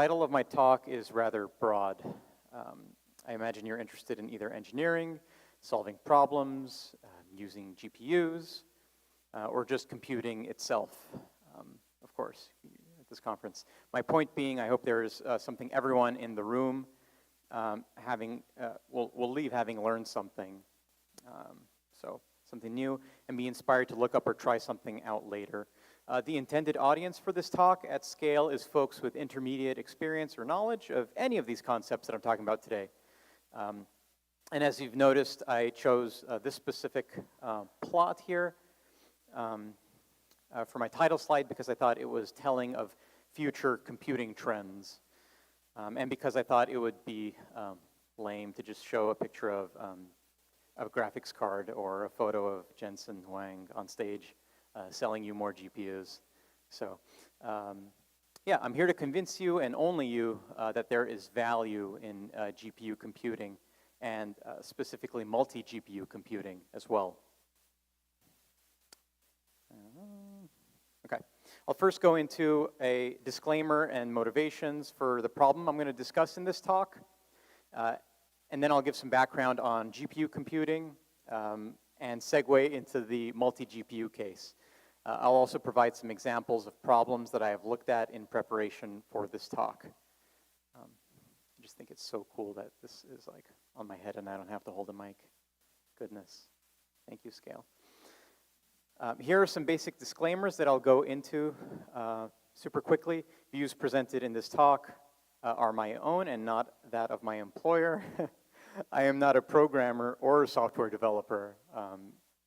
Title of my talk is rather broad. I imagine you're interested in either engineering, solving problems, using GPUs, or just computing itself, of course, at this conference. My point being, I hope there is something everyone in the room will leave having learned something, so something new, and be inspired to look up or try something out later. The intended audience for this talk at scale is folks with intermediate experience or knowledge of any of these concepts that I'm talking about today. And as you've noticed, I chose this specific plot here for my title slide because I thought it was telling of future computing trends. And because I thought it would be lame to just show a picture of a graphics card or a photo of Jensen Huang on stage selling you more GPUs. So yeah, I'm here to convince you and only you that there is value in GPU computing and specifically multi-GPU computing as well. Okay, I'll first go into a disclaimer and motivations for the problem I'm going to discuss in this talk. And then I'll give some background on GPU computing and segue into the multi-GPU case. I'll also provide some examples of problems that I have looked at in preparation for this talk. I just think it's so cool that this is like on my head and I don't have to hold a mic. Goodness. Thank you, Scale. Here are some basic disclaimers that I'll go into super quickly. Views presented in this talk are my own and not that of my employer. I am not a programmer or a software developer.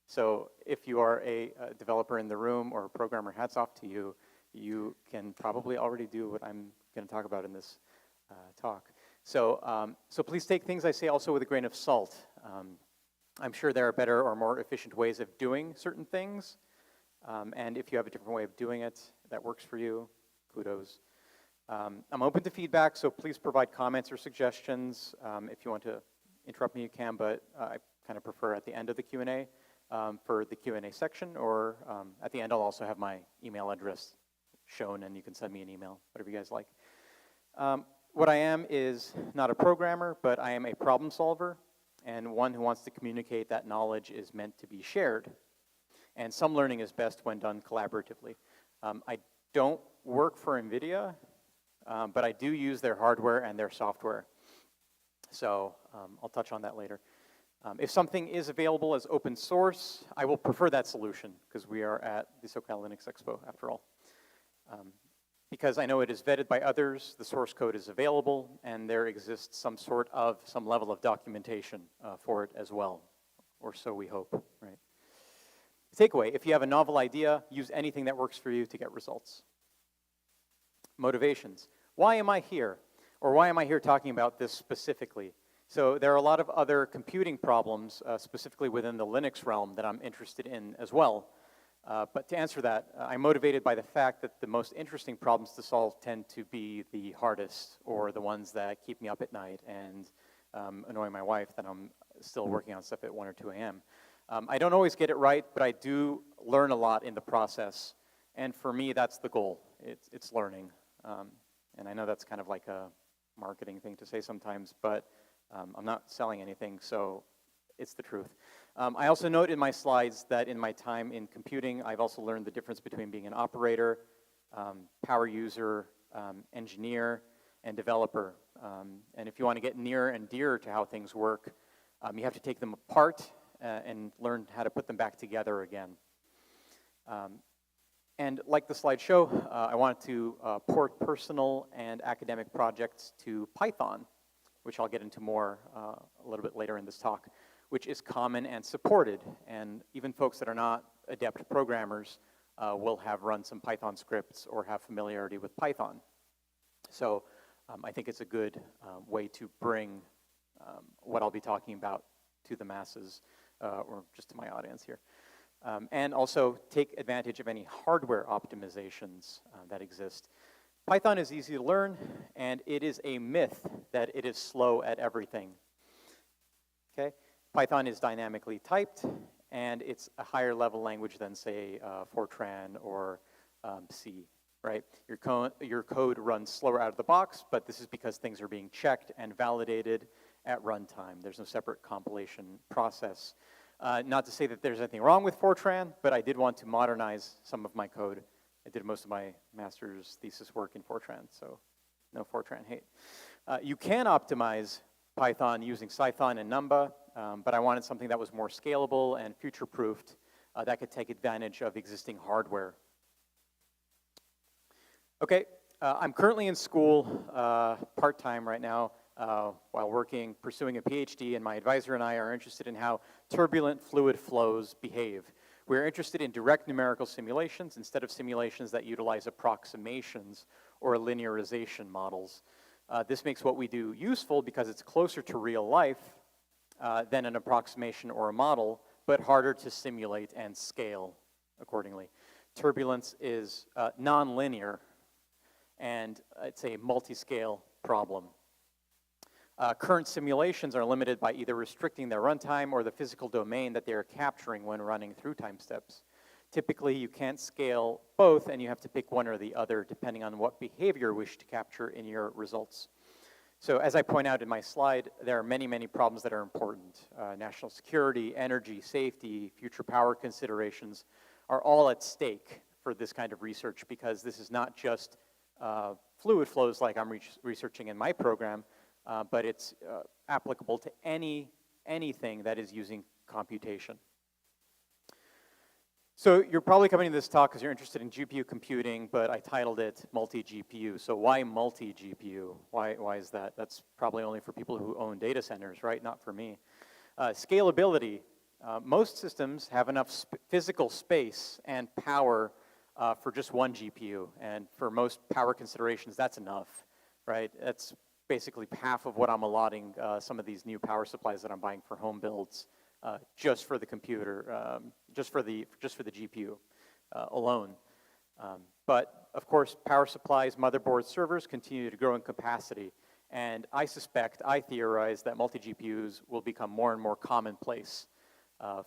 So if you are a developer in the room or a programmer, hats off to you. You can probably already do what I'm going to talk about in this talk. So please take things I say also with a grain of salt. I'm sure there are better or more efficient ways of doing certain things. And if you have a different way of doing it that works for you, kudos. I'm open to feedback, so please provide comments or suggestions. If you want to interrupt me, you can, but I kind of prefer at the end of the Q&A for the Q&A section, or at the end I'll also have my email address shown and you can send me an email, whatever you guys like. What I am is not a programmer, but I am a problem solver and one who wants to communicate that knowledge is meant to be shared. And some learning is best when done collaboratively. I don't work for NVIDIA, but I do use their hardware and their software. So I'll touch on that later. If something is available as open source, I will prefer that solution because we are at the SoCal Linux Expo after all. Because I know it is vetted by others, the source code is available, and there exists some level of documentation for it as well, or so we hope, right? Takeaway, if you have a novel idea, use anything that works for you to get results. Motivations. Why am I here? Or why am I here talking about this specifically? So there are a lot of other computing problems, specifically within the Linux realm, that I'm interested in as well. But to answer that, I'm motivated by the fact that the most interesting problems to solve tend to be the hardest, or the ones that keep me up at night and annoy my wife that I'm still working on stuff at 1 or 2 a.m. I don't always get it right, but I do learn a lot in the process. And for me, that's the goal. It's learning. And I know that's kind of like a marketing thing to say sometimes, but I'm not selling anything, so it's the truth. I also note in my slides that in my time in computing, I've also learned the difference between being an operator, power user, engineer, and developer. And if you want to get nearer and dearer to how things work, you have to take them apart and learn how to put them back together again. And like the slide show, I wanted to port personal and academic projects to Python, which I'll get into more a little bit later in this talk, which is common and supported. And even folks that are not adept programmers will have run some Python scripts or have familiarity with Python. So I think it's a good way to bring what I'll be talking about to the masses, or just to my audience here. And also take advantage of any hardware optimizations that exist. Python is easy to learn, and it is a myth that it is slow at everything. Okay? Python is dynamically typed, and it's a higher level language than, say, Fortran or C. right? Your code runs slower out of the box, but this is because things are being checked and validated at runtime. There's no separate compilation process. Not to say that there's anything wrong with Fortran, but I did want to modernize some of my code. I did most of my master's thesis work in Fortran, so no Fortran hate. You can optimize Python using Cython and Numba, but I wanted something that was more scalable and future-proofed that could take advantage of existing hardware. Okay, I'm currently in school part-time right now while pursuing a PhD, and my advisor and I are interested in how turbulent fluid flows behave. We're interested in direct numerical simulations instead of simulations that utilize approximations or linearization models. This makes what we do useful because it's closer to real life than an approximation or a model, but harder to simulate and scale accordingly. Turbulence is nonlinear, and it's a multi-scale problem. Current simulations are limited by either restricting their runtime or the physical domain that they are capturing when running through time steps. Typically, you can't scale both, and you have to pick one or the other depending on what behavior you wish to capture in your results. So as I point out in my slide, there are many, many problems that are important. National security, energy, safety, future power considerations are all at stake for this kind of research, because this is not just fluid flows like I'm researching in my program, but it's applicable to anything that is using computation. So you're probably coming to this talk because you're interested in GPU computing, but I titled it multi-GPU. So why multi-GPU? Why is that? That's probably only for people who own data centers, right? Not for me. Scalability. Most systems have enough physical space and power for just one GPU, and for most power considerations, that's enough, right? That's basically half of what I'm allotting some of these new power supplies that I'm buying for home builds, just for the computer, just for the GPU alone. But of course, power supplies, motherboard servers continue to grow in capacity, and I theorize that multi-GPUs will become more and more commonplace.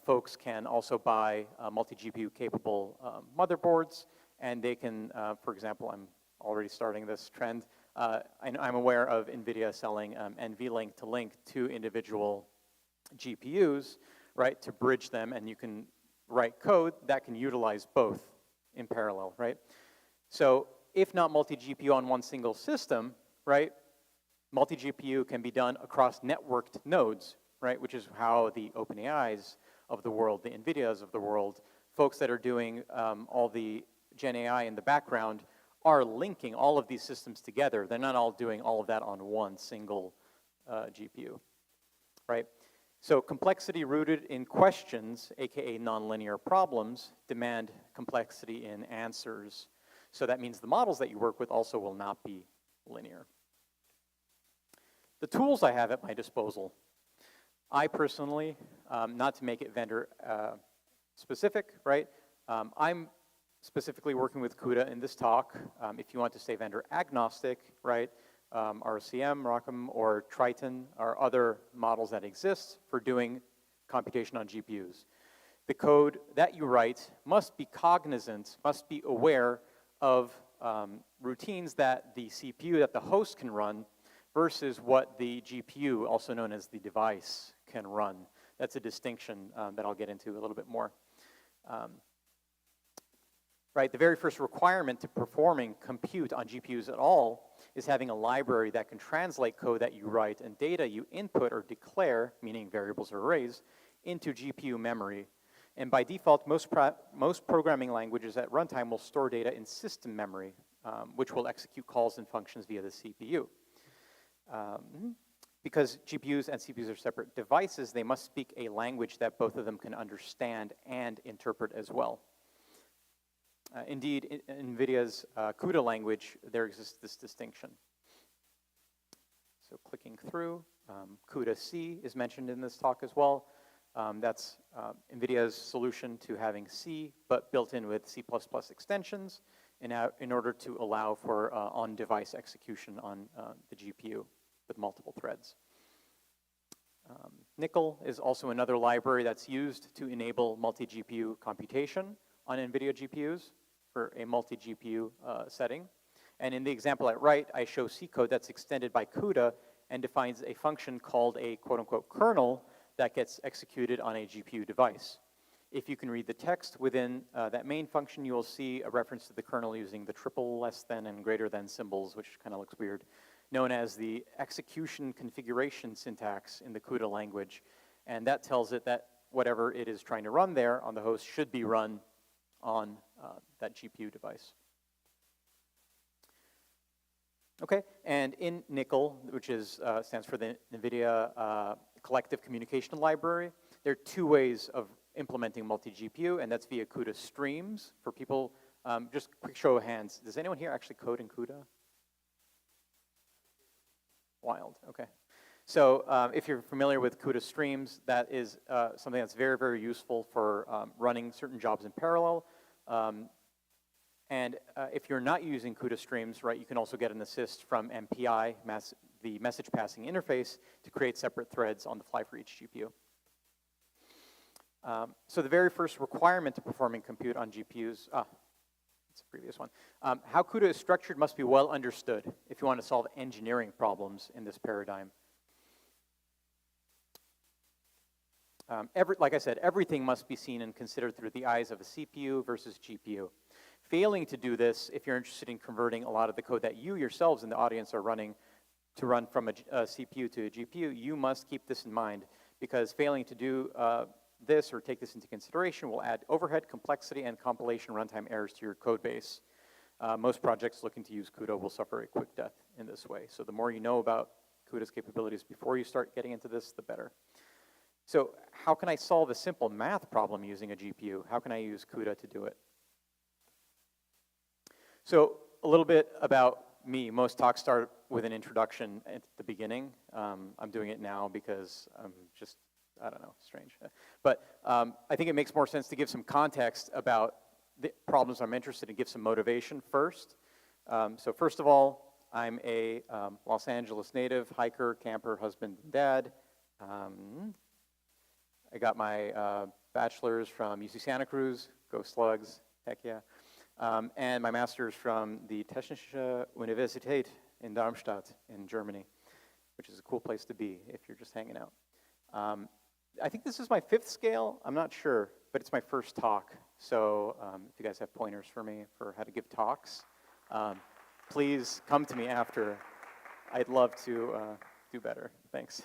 Folks can also buy multi-GPU capable motherboards, and they can, for example, I'm already starting this trend. I'm aware of NVIDIA selling NVLink to link two individual GPUs, right, to bridge them, and you can write code that can utilize both in parallel, right? So if not multi-GPU on one single system, right, multi-GPU can be done across networked nodes, right, which is how the OpenAIs of the world, the NVIDIAs of the world, folks that are doing all the Gen AI in the background are linking all of these systems together. They're not all doing all of that on one single GPU, right? So complexity rooted in questions, aka nonlinear problems, demand complexity in answers. So that means the models that you work with also will not be linear. The tools I have at my disposal. I personally, not to make it vendor specific, right? I'm specifically working with CUDA in this talk. If you want to stay vendor agnostic, right? RCM, ROCm, or Triton are other models that exist for doing computation on GPUs. The code that you write must be cognizant, must be aware of routines that the CPU, that the host can run, versus what the GPU, also known as the device, can run. That's a distinction that I'll get into a little bit more. Right, the very first requirement to performing compute on GPUs at all is having a library that can translate code that you write and data you input or declare, meaning variables or arrays, into GPU memory. And by default, most programming languages at runtime will store data in system memory, which will execute calls and functions via the CPU. Because GPUs and CPUs are separate devices, they must speak a language that both of them can understand and interpret as well. Indeed, in NVIDIA's CUDA language, there exists this distinction. So clicking through, CUDA C is mentioned in this talk as well. That's NVIDIA's solution to having C, but built in with C++ extensions in order to allow for on-device execution on the GPU with multiple threads. Nickel is also another library that's used to enable multi-GPU computation on NVIDIA GPUs for a multi-GPU setting. And in the example at right, I show C code that's extended by CUDA and defines a function called a quote-unquote kernel that gets executed on a GPU device. If you can read the text within that main function, you will see a reference to the kernel using the triple less than and greater than symbols, which kind of looks weird, known as the execution configuration syntax in the CUDA language. And that tells it that whatever it is trying to run there on the host should be run on that GPU device. Okay, and in NCCL, which is, stands for the NVIDIA Collective Communication Library, there are two ways of implementing multi-GPU, and that's via CUDA streams. For people, just quick show of hands, does anyone here actually code in CUDA? Wild, okay. So if you're familiar with CUDA streams, that is something that's very, very useful for running certain jobs in parallel. And if you're not using CUDA streams, right, you can also get an assist from MPI, the message passing interface, to create separate threads on the fly for each GPU. So the very first requirement to performing compute on GPUs, it's a previous one. How CUDA is structured must be well understood if you want to solve engineering problems in this paradigm. Like I said, everything must be seen and considered through the eyes of a CPU versus GPU. Failing to do this, if you're interested in converting a lot of the code that you yourselves in the audience are running to run from a CPU to a GPU, you must keep this in mind, because failing to do this or take this into consideration will add overhead, complexity, and compilation runtime errors to your code base. Most projects looking to use CUDA will suffer a quick death in this way. So the more you know about CUDA's capabilities before you start getting into this, the better. So how can I solve a simple math problem using a GPU? How can I use CUDA to do it? So a little bit about me. Most talks start with an introduction at the beginning. I'm doing it now because I'm just, I don't know, strange. But I think it makes more sense to give some context about the problems I'm interested in, give some motivation first. So first of all, I'm a Los Angeles native, hiker, camper, husband, and dad. I got my bachelor's from UC Santa Cruz, go Slugs, heck yeah. And my master's from the Technische Universität in Darmstadt in Germany, which is a cool place to be if you're just hanging out. I think this is my 5th scale, I'm not sure, but it's my first talk. So if you guys have pointers for me for how to give talks, please come to me after. I'd love to do better, thanks.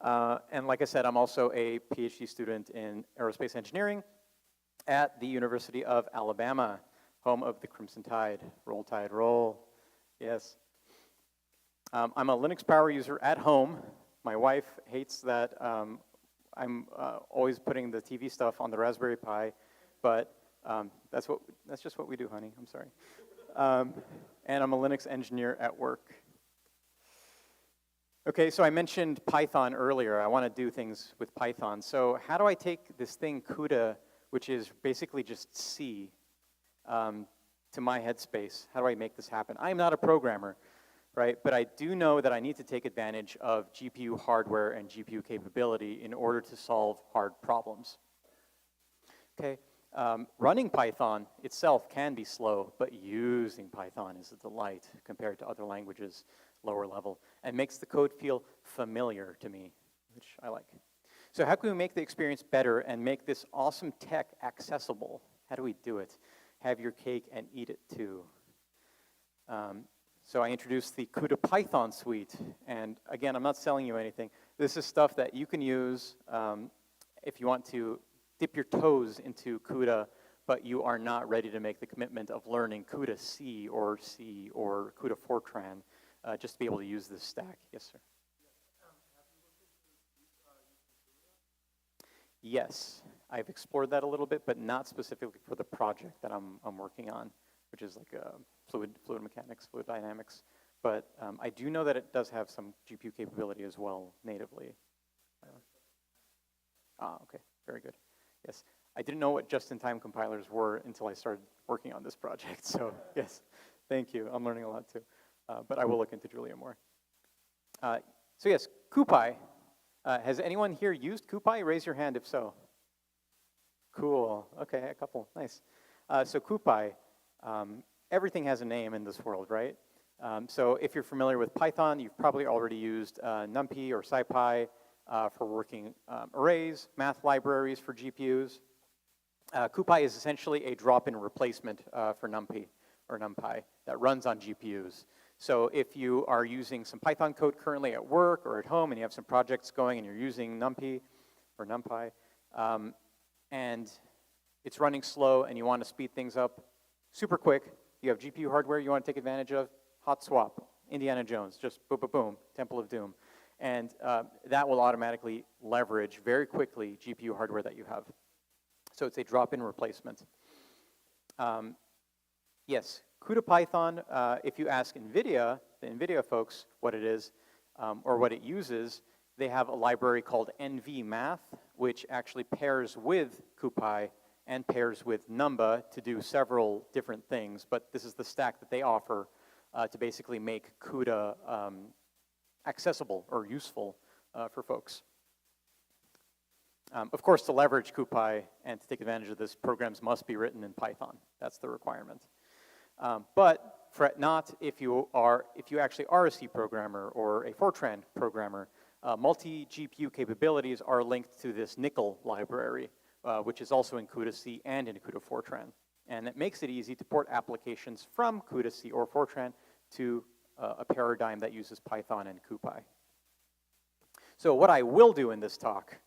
And like I said, I'm also a PhD student in aerospace engineering at the University of Alabama, home of the Crimson Tide. Roll Tide, roll. Yes. I'm a Linux power user at home. My wife hates that I'm always putting the TV stuff on the Raspberry Pi, but that's just what we do, honey. I'm sorry. And I'm a Linux engineer at work. Okay, so I mentioned Python earlier. I want to do things with Python. So how do I take this thing CUDA, which is basically just C, to my headspace? How do I make this happen? I'm not a programmer, right? But I do know that I need to take advantage of GPU hardware and GPU capability in order to solve hard problems. Okay, running Python itself can be slow, but using Python is a delight compared to other languages, lower level, and makes the code feel familiar to me, which I like. So how can we make the experience better and make this awesome tech accessible? How do we do it? Have your cake and eat it too. So I introduced the CUDA Python suite, and again, I'm not selling you anything. This is stuff that you can use if you want to dip your toes into CUDA, but you are not ready to make the commitment of learning CUDA C or CUDA Fortran just to be able to use this stack. Yes, sir. Yes, I've explored that a little bit, but not specifically for the project that I'm working on, which is like fluid mechanics, fluid dynamics. But I do know that it does have some GPU capability as well, natively. Okay, very good. Yes, I didn't know what just-in-time compilers were until I started working on this project. So yes, thank you. I'm learning a lot too. But I will look into Julia more. So yes, CuPy. Has anyone here used CuPy? Raise your hand if so. Cool. Okay, a couple. Nice. So CuPy, everything has a name in this world, right? So if you're familiar with Python, you've probably already used NumPy or SciPy for working arrays, math libraries for GPUs. CuPy is essentially a drop-in replacement for NumPy or NumPy that runs on GPUs. So if you are using some Python code currently at work or at home and you have some projects going and you're using NumPy or NumPy, and it's running slow and you want to speed things up super quick, you have GPU hardware you want to take advantage of, hot swap, Indiana Jones, just boom, boom, boom, Temple of Doom. And that will automatically leverage very quickly GPU hardware that you have. So it's a drop-in replacement. Yes, CUDA-Python, if you ask NVIDIA, the NVIDIA folks, what it is or what it uses, they have a library called NVMath, which actually pairs with CuPy and pairs with Numba to do several different things. But this is the stack that they offer to basically make CUDA accessible or useful for folks. Of course, to leverage CuPy and to take advantage of this, programs must be written in Python. That's the requirement. But fret not if you actually are a C programmer or a Fortran programmer. Multi-GPU capabilities are linked to this Nickel library, which is also in CUDA C and in CUDA Fortran. And it makes it easy to port applications from CUDA C or Fortran to a paradigm that uses Python and CuPy. So what I will do in this talk,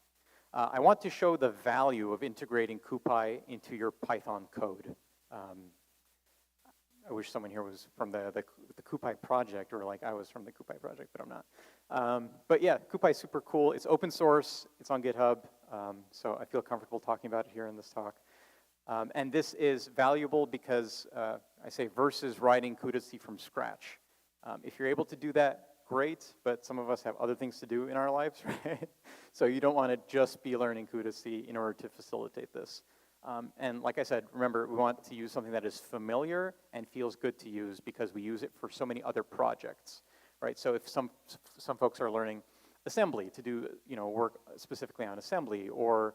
I want to show the value of integrating CuPy into your Python code. I wish someone here was from the CuPy project, or like I was from the CuPy project, but I'm not. But yeah, CuPy is super cool. It's open source. It's on GitHub. So I feel comfortable talking about it here in this talk. And this is valuable because I say versus writing CUDA C from scratch. If you're able to do that, great, but some of us have other things to do in our lives, right? So you don't want to just be learning CUDA C in order to facilitate this. And like I said, remember, we want to use something that is familiar and feels good to use because we use it for so many other projects, right? So if some folks are learning assembly to do, work specifically on assembly, or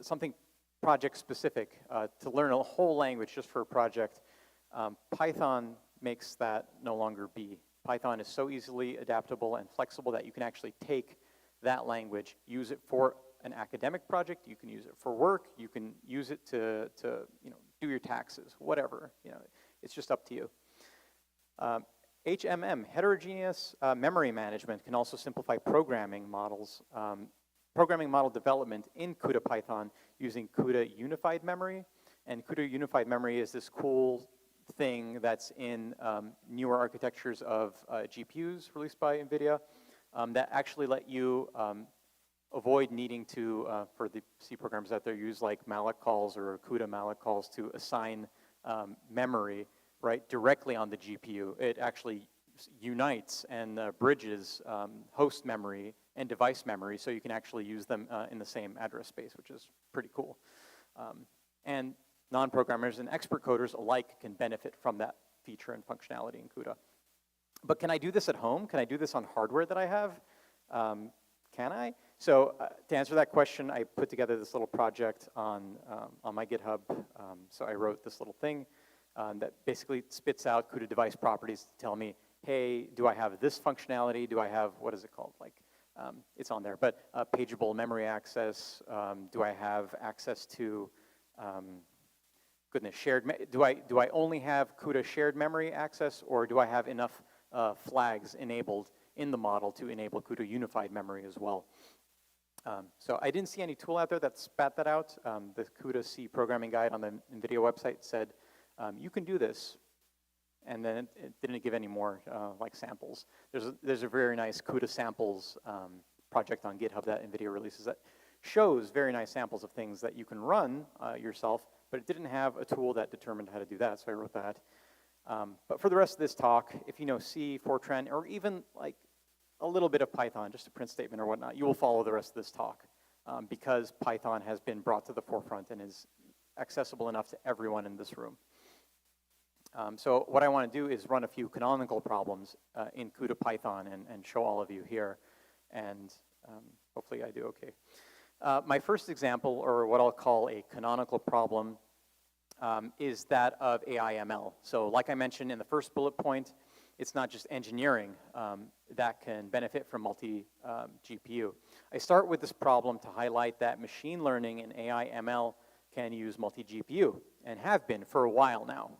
something project specific to learn a whole language just for a project, Python makes that no longer be. Python is so easily adaptable and flexible that you can actually take that language, use it for an academic project, you can use it for work, you can use it to do your taxes, whatever. It's just up to you. HMM, heterogeneous memory management, can also simplify programming models, programming model development in CUDA Python using CUDA Unified Memory. And CUDA Unified Memory is this cool thing that's in newer architectures of GPUs released by NVIDIA that actually let you avoid needing to, for the C programs out there, use like malloc calls or CUDA malloc calls to assign memory, right, directly on the GPU. It actually unites and bridges host memory and device memory so you can actually use them in the same address space, which is pretty cool. And non-programmers and expert coders alike can benefit from that feature and functionality in CUDA. But can I do this at home? Can I do this on hardware that I have? Can I? So to answer that question, I put together this little project on my GitHub. So I wrote this little thing that basically spits out CUDA device properties to tell me, hey, do I have this functionality? Do I have, what is it called? Like, it's on there, but pageable memory access. Do I have access to, do I only have CUDA shared memory access, or do I have enough flags enabled in the model to enable CUDA unified memory as well? So I didn't see any tool out there that spat that out. The CUDA C programming guide on the NVIDIA website said, you can do this, and then it didn't give any more like samples. There's a very nice CUDA samples project on GitHub that NVIDIA releases that shows very nice samples of things that you can run yourself, but it didn't have a tool that determined how to do that, so I wrote that. But for the rest of this talk, if you know C, Fortran, or even like a little bit of Python, just a print statement or whatnot, you will follow the rest of this talk because Python has been brought to the forefront and is accessible enough to everyone in this room. So what I want to do is run a few canonical problems in CUDA Python and show all of you here, and hopefully I do okay. My first example, or what I'll call a canonical problem, is that of AI/ML. So like I mentioned in the first bullet point, it's not just engineering that can benefit from multi-GPU. I start with this problem to highlight that machine learning and AI/ML can use multi-GPU, and have been for a while now,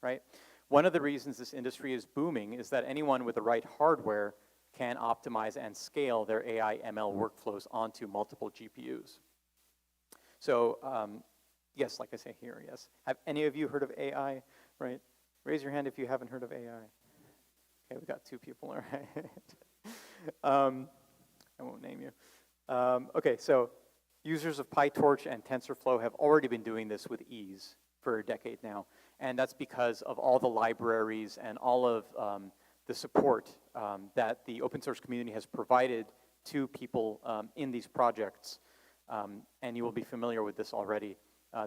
right? One of the reasons this industry is booming is that anyone with the right hardware can optimize and scale their AI/ML workflows onto multiple GPUs. So, yes, like I say here, yes. Have any of you heard of AI, right? Raise your hand if you haven't heard of AI. Okay, we got 2 people, all right. I won't name you. Okay, so users of PyTorch and TensorFlow have already been doing this with ease for a decade now. And that's because of all the libraries and all of the support that the open source community has provided to people in these projects. And you will be familiar with this already.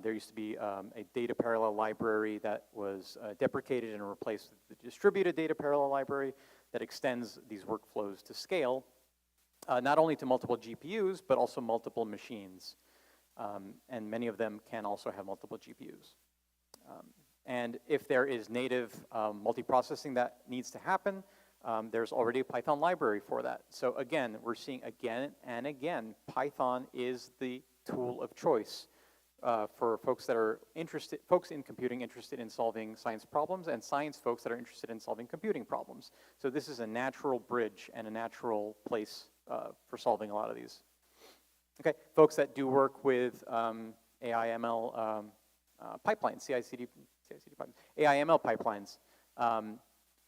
There used to be a data parallel library that was deprecated and replaced with the distributed data parallel library that extends these workflows to scale, not only to multiple GPUs, but also multiple machines. And many of them can also have multiple GPUs. And if there is native multiprocessing that needs to happen, there's already a Python library for that. So again, we're seeing again and again, Python is the tool of choice for folks that are interested, folks in computing interested in solving science problems, and science folks that are interested in solving computing problems. So this is a natural bridge and a natural place for solving a lot of these. Okay, folks that do work with AI/ML pipelines, CI/CD pipelines, AI/ML pipelines,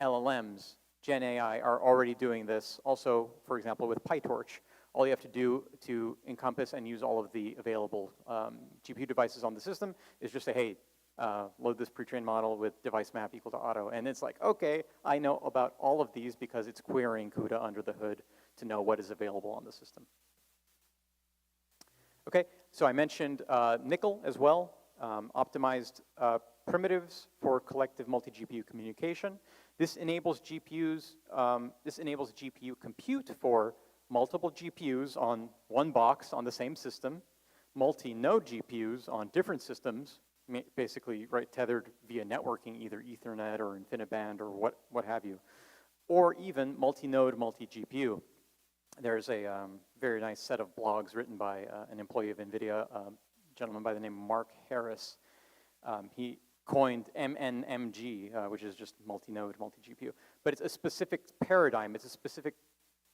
LLMs, Gen AI are already doing this. Also, for example, with PyTorch, all you have to do to encompass and use all of the available GPU devices on the system is just say, hey, load this pre-trained model with device map equal to auto. And it's like, okay, I know about all of these because it's querying CUDA under the hood to know what is available on the system. Okay, so I mentioned Nickel as well, optimized primitives for collective multi-GPU communication. This enables GPUs, this enables GPU compute for multiple GPUs on one box on the same system, multi-node GPUs on different systems, basically right tethered via networking, either Ethernet or InfiniBand or what have you, or even multi-node, multi-GPU. There's a very nice set of blogs written by an employee of NVIDIA, a gentleman by the name of Mark Harris. He coined MNMG, which is just multi-node, multi-GPU. But it's a specific paradigm, it's a specific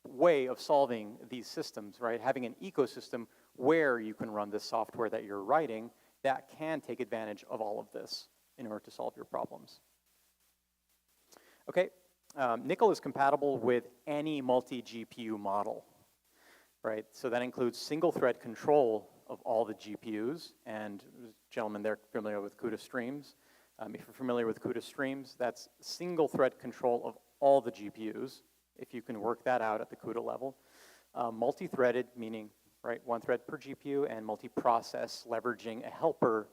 way of solving these systems, right? Having an ecosystem where you can run this software that you're writing that can take advantage of all of this in order to solve your problems. Okay, Nickel is compatible with any multi-GPU model, right? So that includes single thread control of all the GPUs, and gentlemen, they're familiar with CUDA streams. If you're familiar with CUDA streams, that's single thread control of all the GPUs, if you can work that out at the CUDA level. Multi-threaded, meaning right, one thread per GPU, and multi-process, leveraging a helper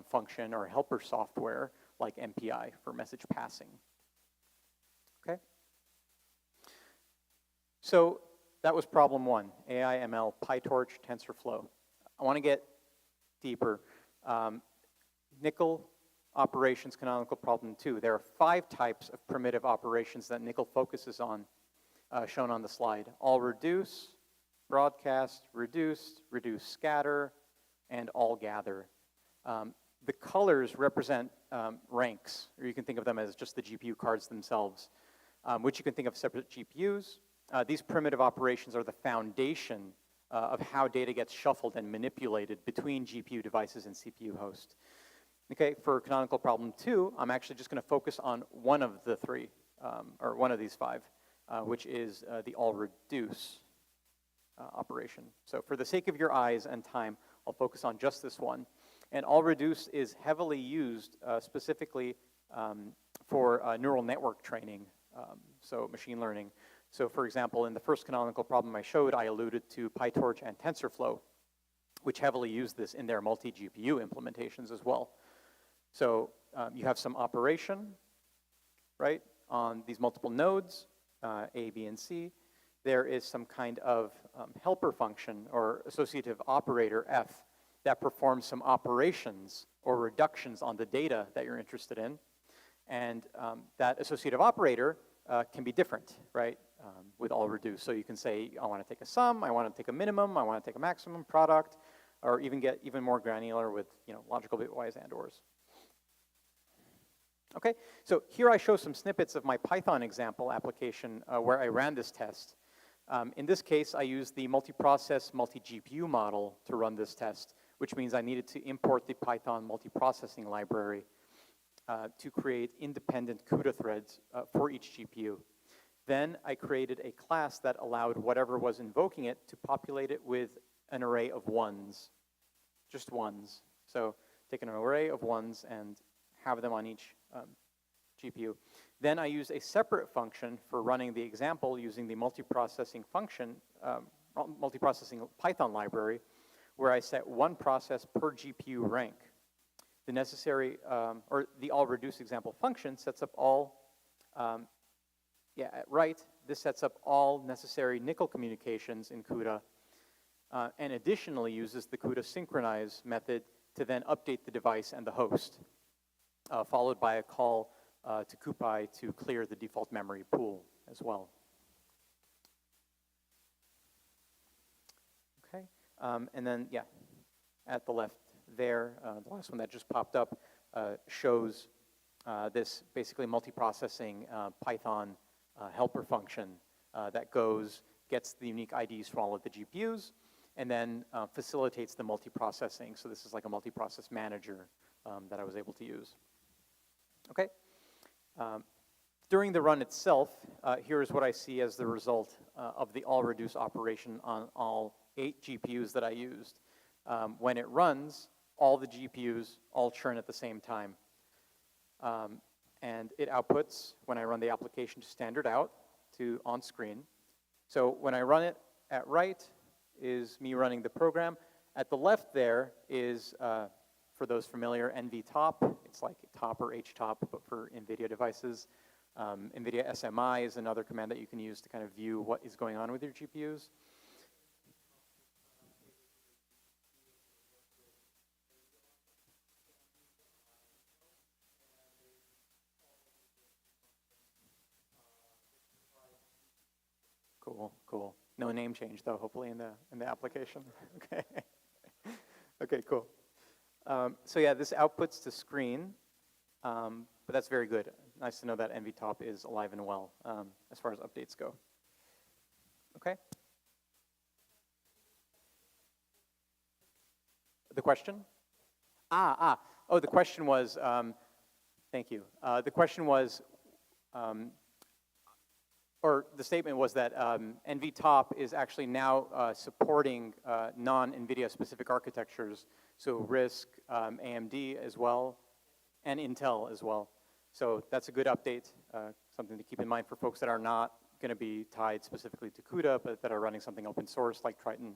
function or helper software like MPI for message passing. Okay? So that was problem 1, AI/ML, PyTorch, TensorFlow. I want to get deeper. Nickel operations canonical problem 2. There are 5 types of primitive operations that Nickel focuses on, shown on the slide. All reduce, broadcast, reduce scatter, and all gather. The colors represent ranks, or you can think of them as just the GPU cards themselves, which you can think of separate GPUs. These primitive operations are the foundation of how data gets shuffled and manipulated between GPU devices and CPU host. Okay, for canonical problem 2, I'm actually just going to focus on one of the 3, or one of these 5, which is the all reduce operation. So for the sake of your eyes and time, I'll focus on just this one. And all reduce is heavily used specifically for neural network training, so machine learning. So for example, in the first canonical problem I showed, I alluded to PyTorch and TensorFlow, which heavily use this in their multi-GPU implementations as well. So you have some operation, right, on these multiple nodes, A, B, and C. there is some kind of helper function or associative operator F that performs some operations or reductions on the data that you're interested in. And that associative operator can be different, right, with all reduced. So you can say, I want to take a sum, I want to take a minimum, I want to take a maximum product, or even get even more granular with logical bitwise and/ors. Okay, so here I show some snippets of my Python example application where I ran this test. In this case, I used the multiprocess, multi-GPU model to run this test, which means I needed to import the Python multiprocessing library to create independent CUDA threads for each GPU. Then I created a class that allowed whatever was invoking it to populate it with an array of ones, just ones. So take an array of ones and have them on each GPU. Then I use a separate function for running the example using the multiprocessing function, multiprocessing Python library, where I set one process per GPU rank. The necessary, or the all reduce example function sets up all, at write, this sets up all necessary nickel communications in CUDA, and additionally uses the CUDA synchronize method to then update the device and the host, followed by a call to CuPy to clear the default memory pool as well. Okay, and then, at the left there, the last one that just popped up shows this basically multiprocessing Python helper function that gets the unique IDs from all of the GPUs, and then facilitates the multiprocessing. So this is like a multiprocess manager that I was able to use. Okay. During the run itself, here is what I see as the result of the all reduce operation on all 8 GPUs that I used. When it runs, all the GPUs all churn at the same time. And it outputs, when I run the application, to standard out to on screen. So when I run it at write is me running the program. At the left there is, for those familiar, NVTop. It's like top or HTOP, but for NVIDIA devices. NVIDIA SMI is another command that you can use to kind of view what is going on with your GPUs. Cool, cool. No name change though, hopefully in the application. Okay. Okay, cool. So yeah, this outputs to screen, but that's very good. Nice to know that NVTop is alive and well as far as updates go. Okay. The question? Oh, the question was, thank you. The question was, or the statement was that NVTop is actually now supporting non-NVIDIA specific architectures, so RISC, AMD as well, and Intel as well. So that's a good update, something to keep in mind for folks that are not going to be tied specifically to CUDA, but that are running something open source like Triton.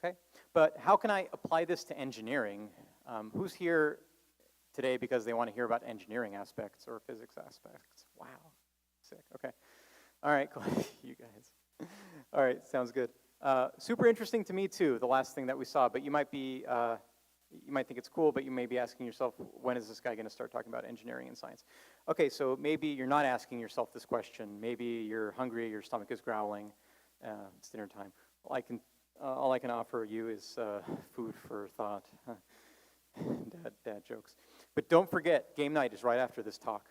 Okay, but how can I apply this to engineering? Who's here today because they want to hear about engineering aspects or physics aspects? Wow, sick, okay. All right, cool, you guys. All right, sounds good. Super interesting to me too, the last thing that we saw, but you might be, you might think it's cool, but you may be asking yourself, when is this guy going to start talking about engineering and science? Okay, so maybe you're not asking yourself this question. Maybe you're hungry, your stomach is growling, it's dinner time. All I can offer you is food for thought. Dad jokes. But don't forget, game night is right after this talk.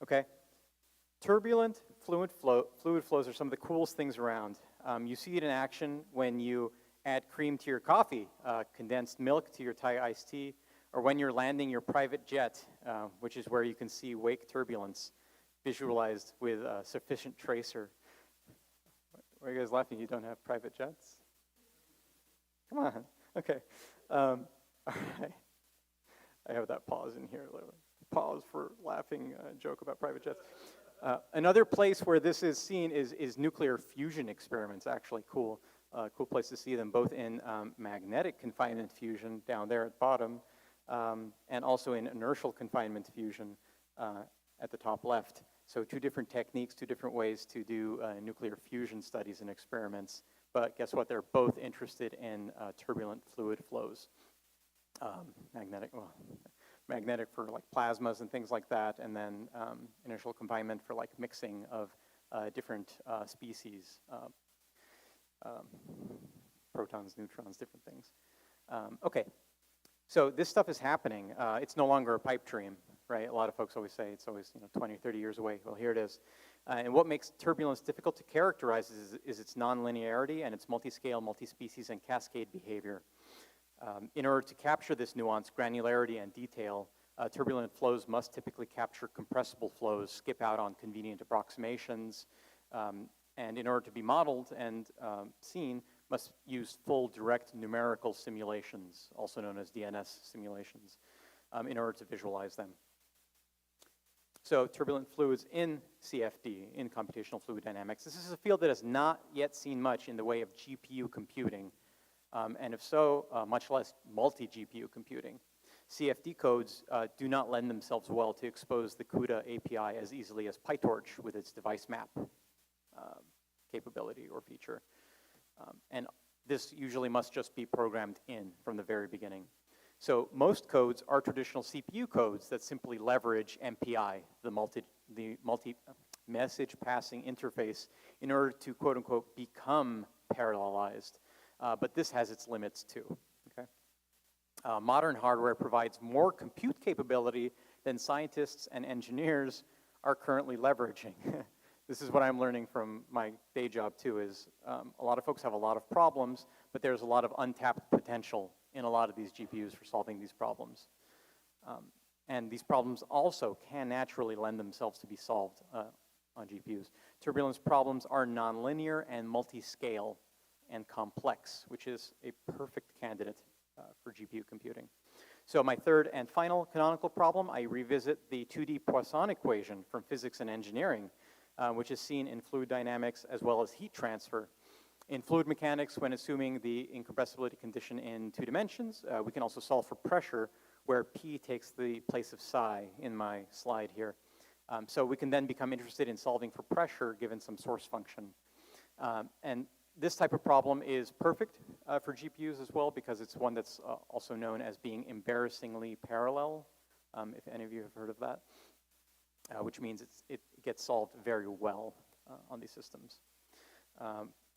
Okay? Turbulent fluid flows are some of the coolest things around. You see it in action when you add cream to your coffee, condensed milk to your Thai iced tea, or when you're landing your private jet, which is where you can see wake turbulence visualized with sufficient tracer. Why are you guys laughing? You don't have private jets? Come on. Okay. All right. I have that pause in here. Pause for laughing joke about private jets. Another place where this is seen is nuclear fusion experiments. Actually, cool place to see them, both in magnetic confinement fusion down there at the bottom, and also in inertial confinement fusion at the top left. So 2 different techniques, 2 different ways to do nuclear fusion studies and experiments. But guess what? They're both interested in turbulent fluid flows. Magnetic for like plasmas and things like that, and then inertial confinement for like mixing of different species, protons, neutrons, different things. Okay, so this stuff is happening. It's no longer a pipe dream, right? A lot of folks always say it's always 20 or 30 years away. Well, here it is. And what makes turbulence difficult to characterize is its nonlinearity and its multi-scale, multi-species, and cascade behavior. In order to capture this nuance, granularity, and detail, turbulent flows must typically capture compressible flows, skip out on convenient approximations, and in order to be modeled and seen, must use full direct numerical simulations, also known as DNS simulations, in order to visualize them. So turbulent fluids in CFD, in computational fluid dynamics, this is a field that has not yet seen much in the way of GPU computing, and if so, much less multi-GPU computing. CFD codes do not lend themselves well to expose the CUDA API as easily as PyTorch with its device map capability or feature. And this usually must just be programmed in from the very beginning. So most codes are traditional CPU codes that simply leverage MPI, the multi-message passing interface, in order to, quote unquote, become parallelized. But this has its limits too. Okay? Modern hardware provides more compute capability than scientists and engineers are currently leveraging. This is what I'm learning from my day job too, is a lot of folks have a lot of problems, but there's a lot of untapped potential in a lot of these GPUs for solving these problems. And these problems also can naturally lend themselves to be solved on GPUs. Turbulence problems are nonlinear and multi-scale and complex, which is a perfect candidate for GPU computing. So my third and final canonical problem, I revisit the 2D Poisson equation from physics and engineering, which is seen in fluid dynamics as well as heat transfer. In fluid mechanics, when assuming the incompressibility condition in 2 dimensions, we can also solve for pressure, where P takes the place of psi in my slide here. So we can then become interested in solving for pressure given some source function. And this type of problem is perfect for GPUs as well, because it's one that's also known as being embarrassingly parallel, if any of you have heard of that, which means it gets solved very well on these systems.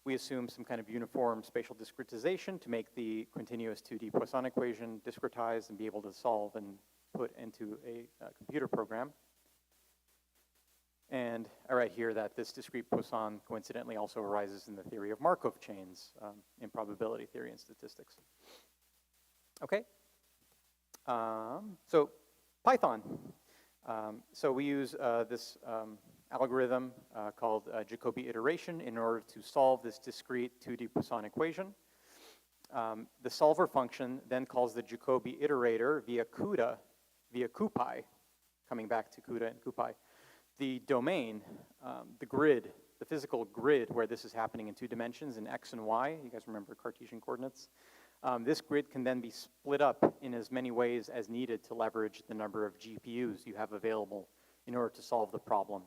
We assume some kind of uniform spatial discretization to make the continuous 2D Poisson equation discretized and be able to solve and put into a computer program. And I write here that this discrete Poisson coincidentally also arises in the theory of Markov chains in probability theory and statistics. Okay, so Python. So we use this algorithm called Jacobi iteration in order to solve this discrete 2D Poisson equation. The solver function then calls the Jacobi iterator via CUDA, via CuPy, coming back to CUDA and CuPy. The domain, the grid, the physical grid where this is happening in 2 dimensions in X and Y, you guys remember Cartesian coordinates? This grid can then be split up in as many ways as needed to leverage the number of GPUs you have available in order to solve the problem.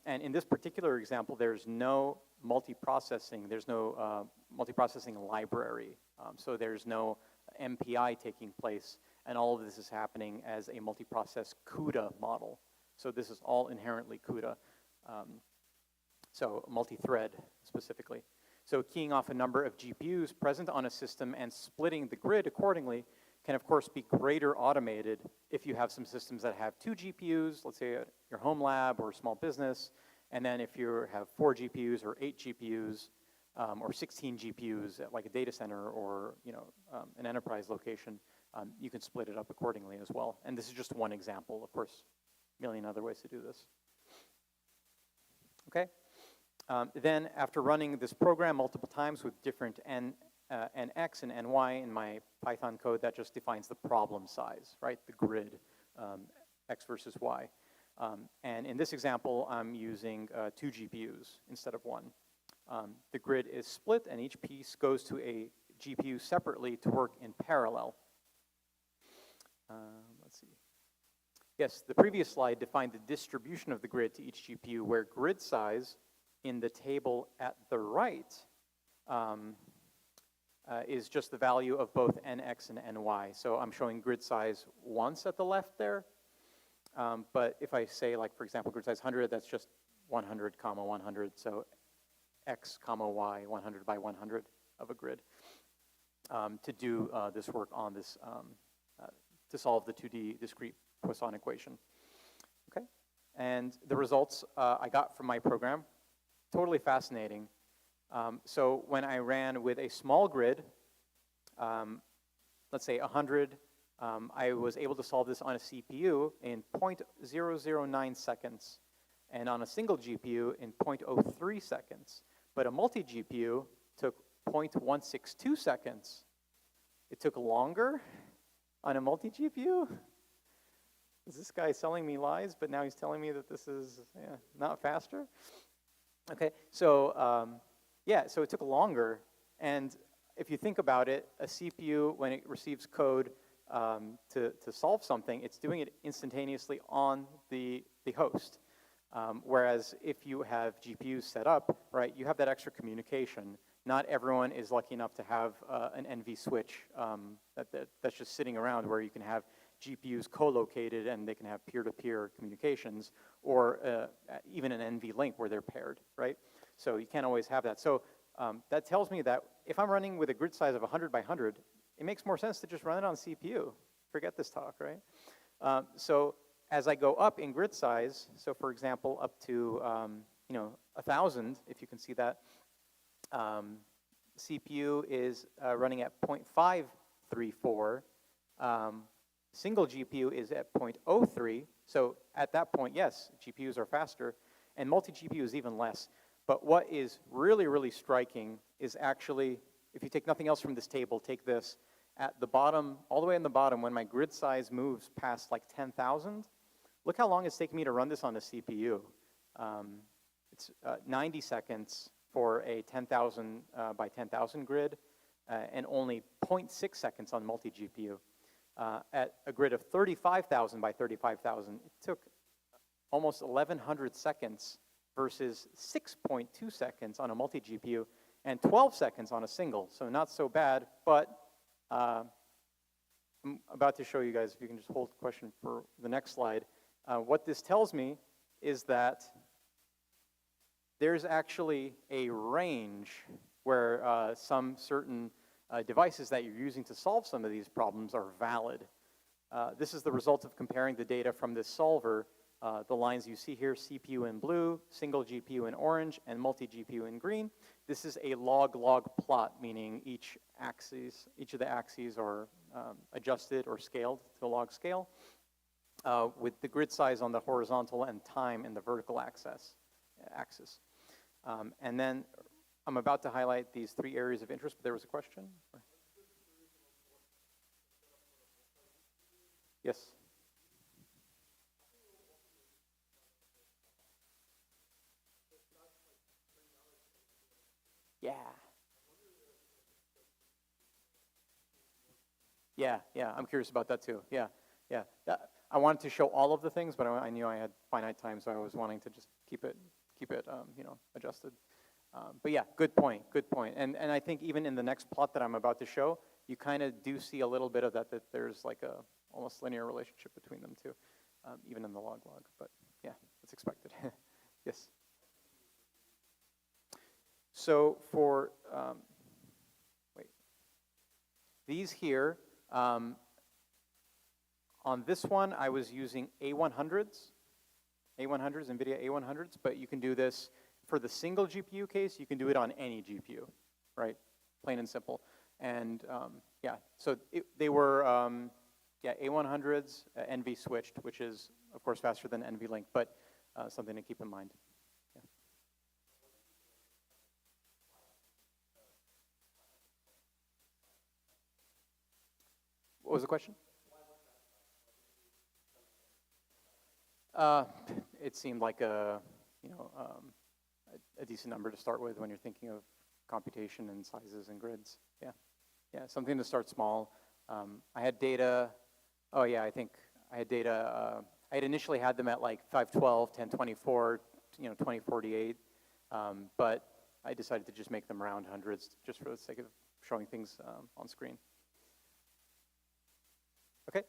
And in this particular example, there's no multiprocessing, there's no multiprocessing library. So there's no MPI taking place, and all of this is happening as a multiprocess CUDA model. So this is all inherently CUDA, so multi-thread specifically. So keying off a number of GPUs present on a system and splitting the grid accordingly can of course be greater automated if you have some systems that have 2 GPUs, let's say at your home lab or small business, and then if you have 4 GPUs or 8 GPUs or 16 GPUs at like a data center or an enterprise location, you can split it up accordingly as well. And this is just one example, of course, a million other ways to do this. Okay. Then after running this program multiple times with different NX and NY in my Python code, that just defines the problem size, right? The grid, X versus Y. And in this example, I'm using 2 GPUs instead of 1. The grid is split, and each piece goes to a GPU separately to work in parallel. Let's see. Yes, the previous slide defined the distribution of the grid to each GPU, where grid size in the table at the right is just the value of both nx and ny. So I'm showing grid size once at the left there. But if I say, like, for example, grid size 100, that's just 100 comma 100. So x comma y, 100 by 100 of a grid to do this work on this, to solve the 2D discrete Poisson equation. Okay, and the results I got from my program, totally fascinating. So when I ran with a small grid, let's say 100, I was able to solve this on a CPU in 0.009 seconds, and on a single GPU in 0.03 seconds. But a multi-GPU took 0.162 seconds. It took longer on a multi-GPU? Is this guy selling me lies, but now he's telling me that this is not faster? Okay, so yeah, so it took longer. And if you think about it, a CPU, when it receives code to solve something, it's doing it instantaneously on the host. Whereas if you have GPUs set up, right, you have that extra communication. Not everyone is lucky enough to have an NV switch that's just sitting around where you can have GPUs co-located and they can have peer-to-peer communications, or even an NV link where they're paired, right? So you can't always have that. So that tells me that if I'm running with a grid size of 100 by 100, it makes more sense to just run it on CPU. Forget this talk, right? So as I go up in grid size, so for example, up to 1,000, if you can see that, CPU is running at 0.534. Single GPU is at 0.03. So at that point, yes, GPUs are faster, and multi-GPU is even less. But what is really, really striking is actually, if you take nothing else from this table, take this, at the bottom, all the way in the bottom, when my grid size moves past like 10,000, look how long it's taking me to run this on a CPU. It's 90 seconds for a 10,000 by 10,000 grid, and only 0.6 seconds on multi-GPU. At a grid of 35,000 by 35,000, it took almost 1,100 seconds versus 6.2 seconds on a multi-GPU and 12 seconds on a single. So not so bad, but I'm about to show you guys, if you can just hold the question for the next slide. What this tells me is that there's actually a range where some certain devices that you're using to solve some of these problems are valid. This is the result of comparing the data from this solver. The lines you see here, CPU in blue, single GPU in orange, and multi-GPU in green. This is a log-log plot, meaning each of the axes are adjusted or scaled to a log scale, with the grid size on the horizontal and time in the vertical axis. And then I'm about to highlight these 3 areas of interest, but there was a question? Yes? Yeah, I'm curious about that too. Yeah. I wanted to show all of the things, but I knew I had finite time, so I was wanting to just keep it adjusted. But yeah, good point. And I think even in the next plot that I'm about to show, you kind of do see a little bit of that there's like a almost linear relationship between them too, even in the log-log. But yeah, it's expected. Yes. So for these here, on this one, I was using A100s, NVIDIA A100s, but you can do this for the single GPU case, you can do it on any GPU, right? Plain and simple. And yeah, so they were, A100s, NV switched, which is, of course, faster than NV Link, but something to keep in mind. Yeah. What was the question? It seemed like a decent number to start with when you're thinking of computation and sizes and grids. Yeah, something to start small. I had data. Oh yeah, I think I had data I had initially had them at like 512, 1024, 2048, but I decided to just make them round hundreds just for the sake of showing things on screen. Okay,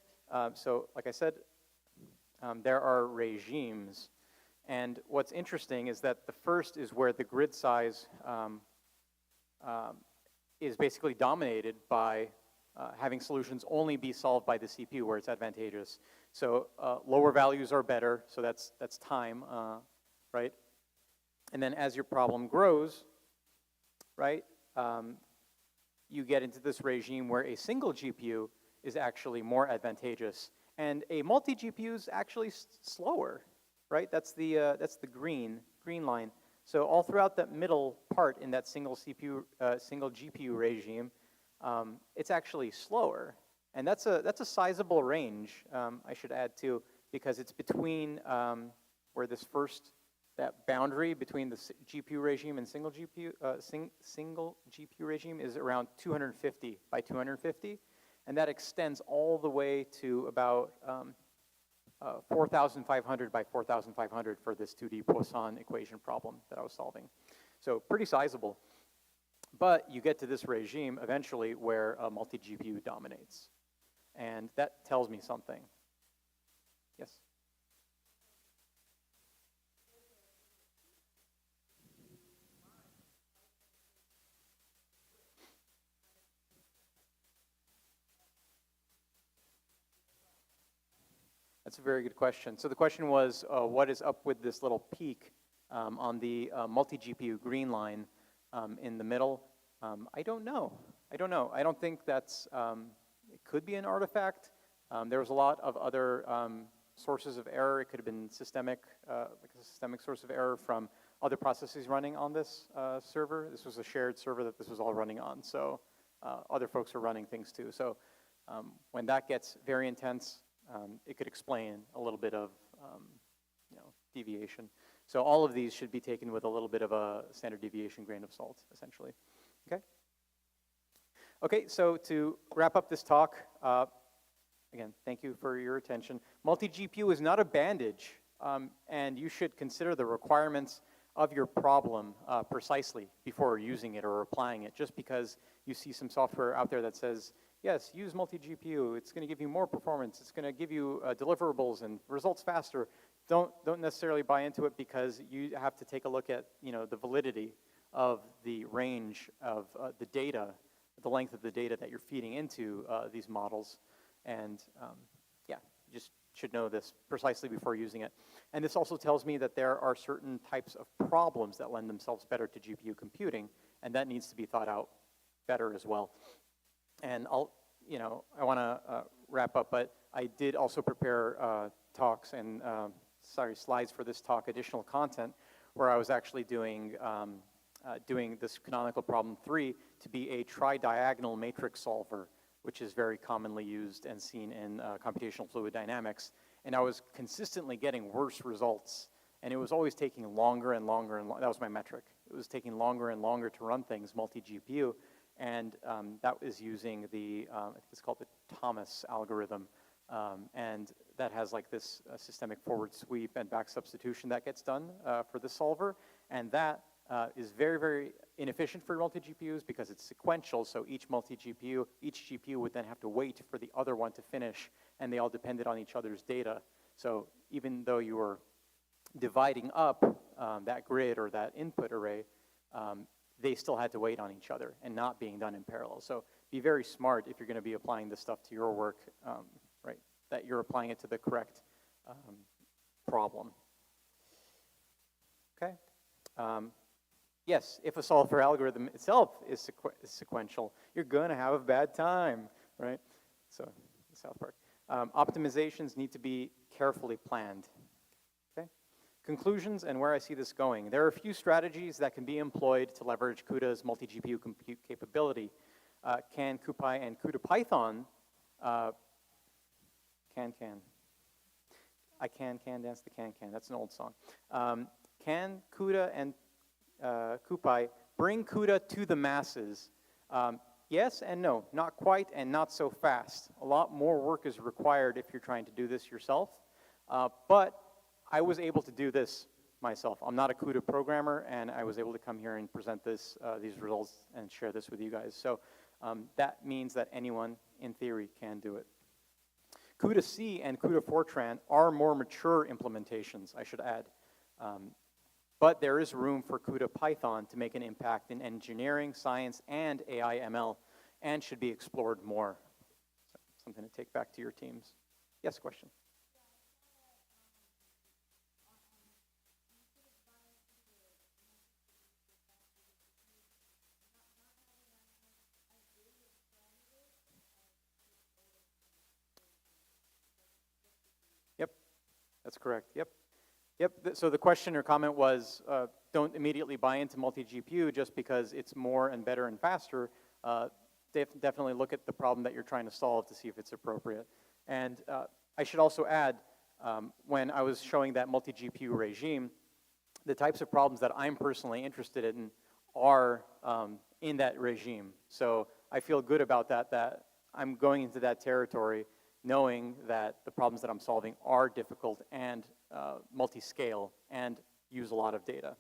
so like I said, there are regimes. And what's interesting is that the first is where the grid size is basically dominated by having solutions only be solved by the CPU where it's advantageous. So lower values are better, so that's time, right? And then as your problem grows, right, you get into this regime where a single GPU is actually more advantageous, and a multi-GPU is actually slower, right? That's the green line. So all throughout that middle part in that single GPU regime, it's actually slower, and that's a sizable range. I should add too, because it's between where that boundary between the GPU regime and single GPU regime is around 250 by 250, and that extends all the way to about 4,500 by 4,500 for this 2D Poisson equation problem that I was solving. So pretty sizable. But you get to this regime eventually where a multi-GPU dominates. And that tells me something. Yes? That's a very good question. So the question was, what is up with this little peak on the multi-GPU green line in the middle? I don't know. I don't think that's, it could be an artifact. There was a lot of other sources of error. It could have been systemic, like a systemic source of error from other processes running on this server. This was a shared server that this was all running on. So other folks are running things too. So when that gets very intense, it could explain a little bit of deviation. So all of these should be taken with a little bit of a standard deviation grain of salt, essentially. Okay? Okay, so to wrap up this talk, again, thank you for your attention. Multi-GPU is not a bandage, and you should consider the requirements of your problem precisely before using it or applying it. Just because you see some software out there that says, yes, use multi-GPU, it's going to give you more performance, it's going to give you deliverables and results faster. Don't necessarily buy into it, because you have to take a look at the validity of the range of the data, the length of the data that you're feeding into these models. And yeah, you just should know this precisely before using it. And this also tells me that there are certain types of problems that lend themselves better to GPU computing, and that needs to be thought out better as well. And I want to wrap up, but I did also prepare talks and slides for this talk, additional content, where I was actually doing this canonical problem 3 to be a tridiagonal matrix solver, which is very commonly used and seen in computational fluid dynamics. And I was consistently getting worse results, and it was always taking longer and longer and longer. That was my metric. It was taking longer and longer to run things multi-GPU. And that is using the, I think it's called the Thomas algorithm. And that has like this systemic forward sweep and back substitution that gets done for the solver. And that is very, very inefficient for multi-GPUs because it's sequential. So each GPU would then have to wait for the other one to finish, and they all depended on each other's data. So even though you were dividing up that grid or that input array, they still had to wait on each other and not being done in parallel. So be very smart if you're going to be applying this stuff to your work, right, that you're applying it to the correct problem. Okay? Yes, if a solver algorithm itself is sequential, you're going to have a bad time, right? So, South Park. Optimizations need to be carefully planned. Okay? Conclusions and where I see this going. There are a few strategies that can be employed to leverage CUDA's multi-GPU compute capability. Can, CuPy, and CUDA-Python can dance the can. That's an old song. Can CUDA and CuPy bring CUDA to the masses? Yes and no, not quite and not so fast. A lot more work is required if you're trying to do this yourself. But I was able to do this myself. I'm not a CUDA programmer, and I was able to come here and present these results and share this with you guys. So that means that anyone, in theory, can do it. CUDA-C and CUDA Fortran are more mature implementations, I should add. But there is room for CUDA Python to make an impact in engineering, science, and AI/ML, and should be explored more. So, something to take back to your teams. Yes, question? Yep, that's correct. Yep. Yep, so the question or comment was, don't immediately buy into multi-GPU just because it's more and better and faster. Definitely look at the problem that you're trying to solve to see if it's appropriate. And I should also add, when I was showing that multi-GPU regime, the types of problems that I'm personally interested in are in that regime. So I feel good about that I'm going into that territory knowing that the problems that I'm solving are difficult and multi-scale and use a lot of data,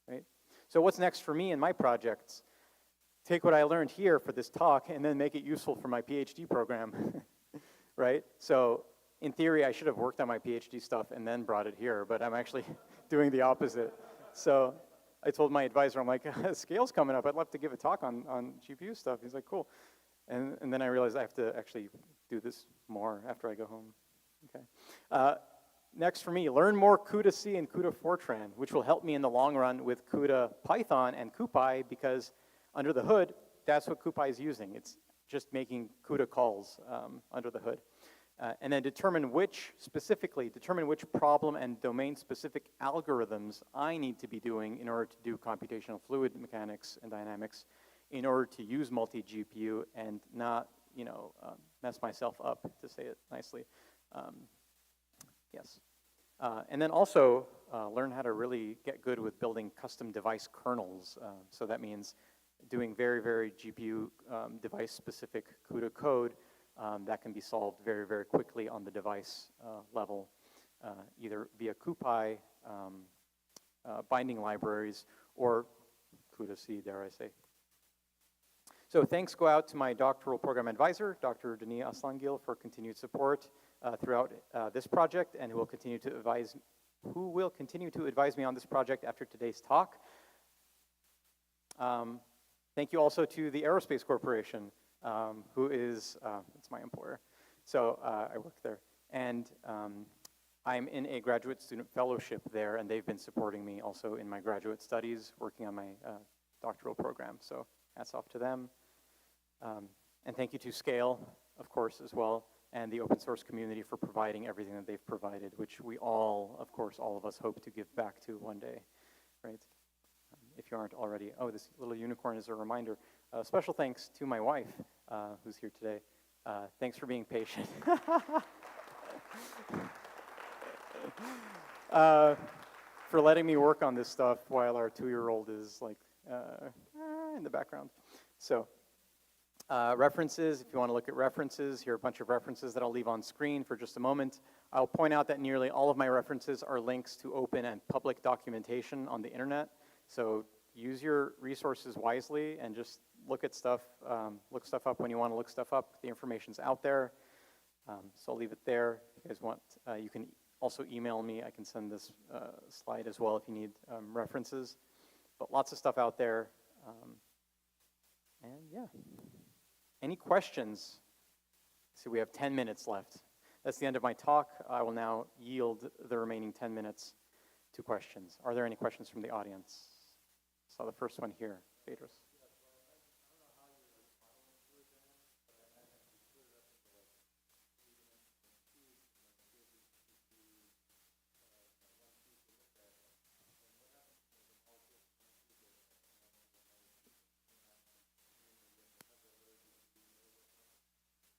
right? So what's next for me in my projects? Take what I learned here for this talk and then make it useful for my PhD program, right? So in theory, I should have worked on my PhD stuff and then brought it here, but I'm actually doing the opposite. So I told my advisor, I'm like, Scale's coming up. I'd love to give a talk on GPU stuff. He's like, cool. And then I realized I have to actually do this more after I go home. Okay. Next for me, learn more CUDA-C and CUDA Fortran, which will help me in the long run with CUDA Python and CuPy, because under the hood, that's what CuPy is using. It's just making CUDA calls under the hood. And then determine which problem and domain-specific algorithms I need to be doing in order to do computational fluid mechanics and dynamics in order to use multi-GPU and not, mess myself up, to say it nicely. Yes. And then also learn how to really get good with building custom device kernels. So that means doing very, very GPU device-specific CUDA code that can be solved very, very quickly on the device level, either via CuPy, binding libraries, or CUDA-C, dare I say. So thanks go out to my doctoral program advisor, Dr. Denis Aslangil, for continued support throughout this project, and who will continue to advise me on this project after today's talk. Thank you also to the Aerospace Corporation, who is, it's my employer. So I work there. And I'm in a graduate student fellowship there, and they've been supporting me also in my graduate studies, working on my doctoral program. So hats off to them. And thank you to Scale, of course, as well, and the open source community for providing everything that they've provided, which we all, of course, all of us hope to give back to one day, right? If you aren't already. Oh, this little unicorn is a reminder. Special thanks to my wife, who's here today. Thanks for being patient. For letting me work on this stuff while our 2-year-old is like in the background. So references, if you want to look at references, here are a bunch of references that I'll leave on screen for just a moment. I'll point out that nearly all of my references are links to open and public documentation on the internet. So use your resources wisely and just look at stuff, look stuff up when you want to look stuff up. The information's out there. So I'll leave it there. If you guys want, you can also email me. I can send this slide as well if you need references. But lots of stuff out there. And yeah. Any questions? So we have 10 minutes left. That's the end of my talk. I will now yield the remaining 10 minutes to questions. Are there any questions from the audience? Saw the first one here, Phaedrus.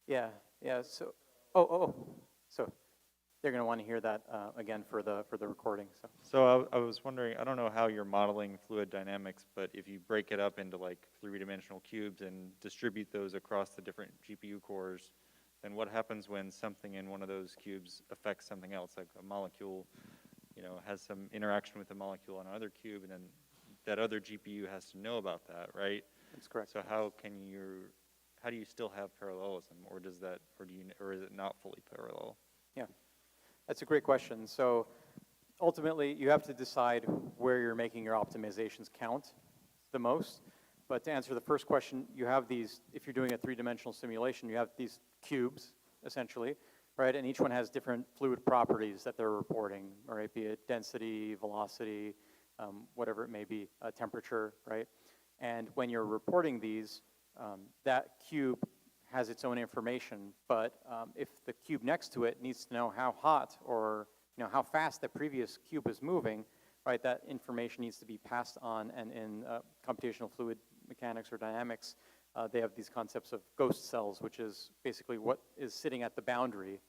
Yeah. So, so they're going to want to hear that again for the recording. So I was wondering, I don't know how you're modeling fluid dynamics, but if you break it up into like 3-dimensional cubes and distribute those across the different GPU cores, then what happens when something in one of those cubes affects something else, like a molecule, has some interaction with a molecule on another cube, and then that other GPU has to know about that, right? That's correct. So how do you still have parallelism, or or is it not fully parallel? Yeah, that's a great question. So ultimately, you have to decide where you're making your optimizations count the most. But to answer the first question, you have these, if you're doing a three-dimensional simulation, you have these cubes, essentially, right? And each one has different fluid properties that they're reporting, right? Be it density, velocity, whatever it may be, temperature, right? And when you're reporting these, that cube has its own information, but if the cube next to it needs to know how hot or how fast the previous cube is moving, right, that information needs to be passed on. And in computational fluid mechanics or dynamics, they have these concepts of ghost cells, which is basically what is sitting at the boundary,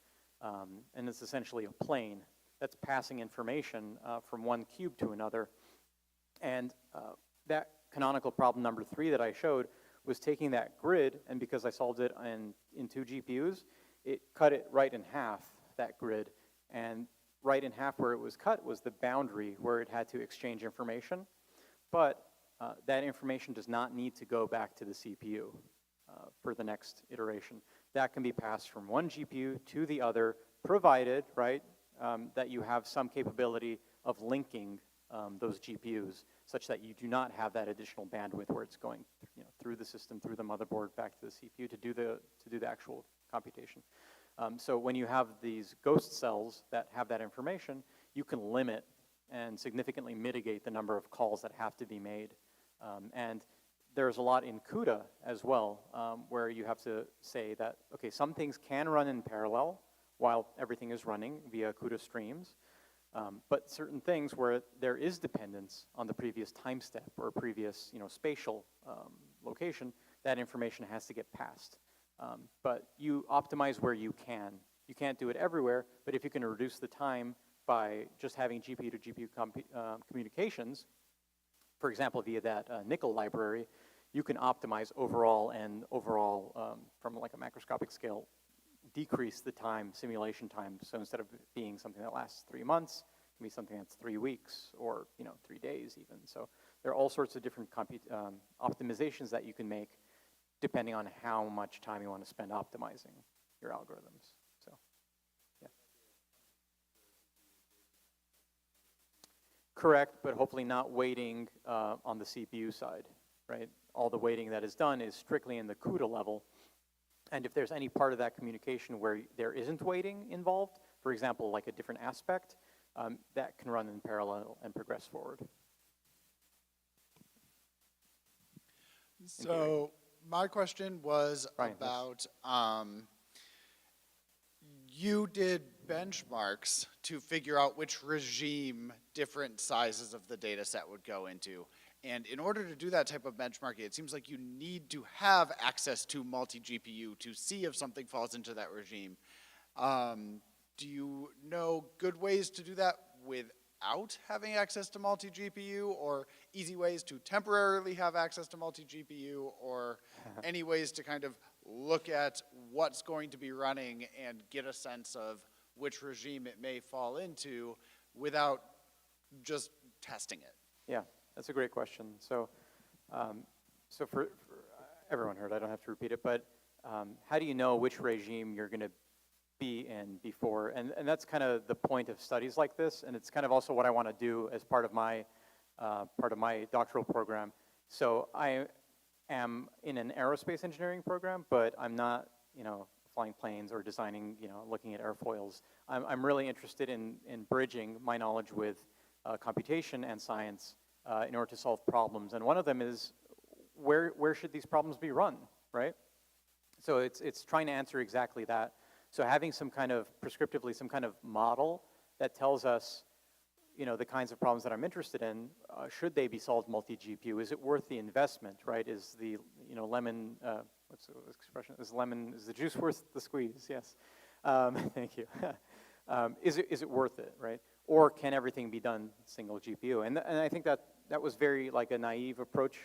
and it's essentially a plane that's passing information from one cube to another. And that canonical problem number 3 that I showed was taking that grid, and because I solved it in 2 GPUs, it cut it right in half, that grid. And right in half where it was cut was the boundary where it had to exchange information. But that information does not need to go back to the CPU for the next iteration. That can be passed from one GPU to the other, provided, right, that you have some capability of linking those GPUs, such that you do not have that additional bandwidth where it's going, through the system, through the motherboard, back to the CPU to do the actual computation. So when you have these ghost cells that have that information, you can limit and significantly mitigate the number of calls that have to be made. And there's a lot in CUDA as well, where you have to say that, okay, some things can run in parallel while everything is running via CUDA streams, but certain things where there is dependence on the previous time step or previous spatial location, that information has to get passed. But you optimize where you can. You can't do it everywhere, but if you can reduce the time by just having GPU to GPU communications, for example, via that nickel library, you can optimize overall and from like a macroscopic scale, decrease the time, simulation time. So instead of being something that lasts 3 months, it can be something that's 3 weeks or 3 days even. So there are all sorts of different optimizations that you can make depending on how much time you want to spend optimizing your algorithms. So, yeah. Correct, but hopefully not waiting on the CPU side, right? All the waiting that is done is strictly in the CUDA level. And if there's any part of that communication where there isn't waiting involved, for example, like a different aspect, that can run in parallel and progress forward. So my question was Brian, about, you did benchmarks to figure out which regime different sizes of the data set would go into. And in order to do that type of benchmarking, it seems like you need to have access to multi-GPU to see if something falls into that regime. Do you know good ways to do that without having access to multi-GPU, or easy ways to temporarily have access to multi-GPU, or any ways to kind of look at what's going to be running and get a sense of which regime it may fall into without just testing it? Yeah, that's a great question. So, for everyone heard, I don't have to repeat it, but how do you know which regime you're going to be in before? And that's kind of the point of studies like this, and it's kind of also what I want to do as part of my doctoral program. So I am in an aerospace engineering program, but I'm not, flying planes or designing, looking at airfoils. I'm really interested in bridging my knowledge with computation and science in order to solve problems. And one of them is, where should these problems be run, right? So it's trying to answer exactly that. So having some kind of, prescriptively, some kind of model that tells us, the kinds of problems that I'm interested in, should they be solved multi-GPU? Is it worth the investment, right? Is the, lemon, what's the expression? Is the juice worth the squeeze? Yes. Thank you. Is it worth it, right? Or can everything be done single GPU? And I think that was very like a naive approach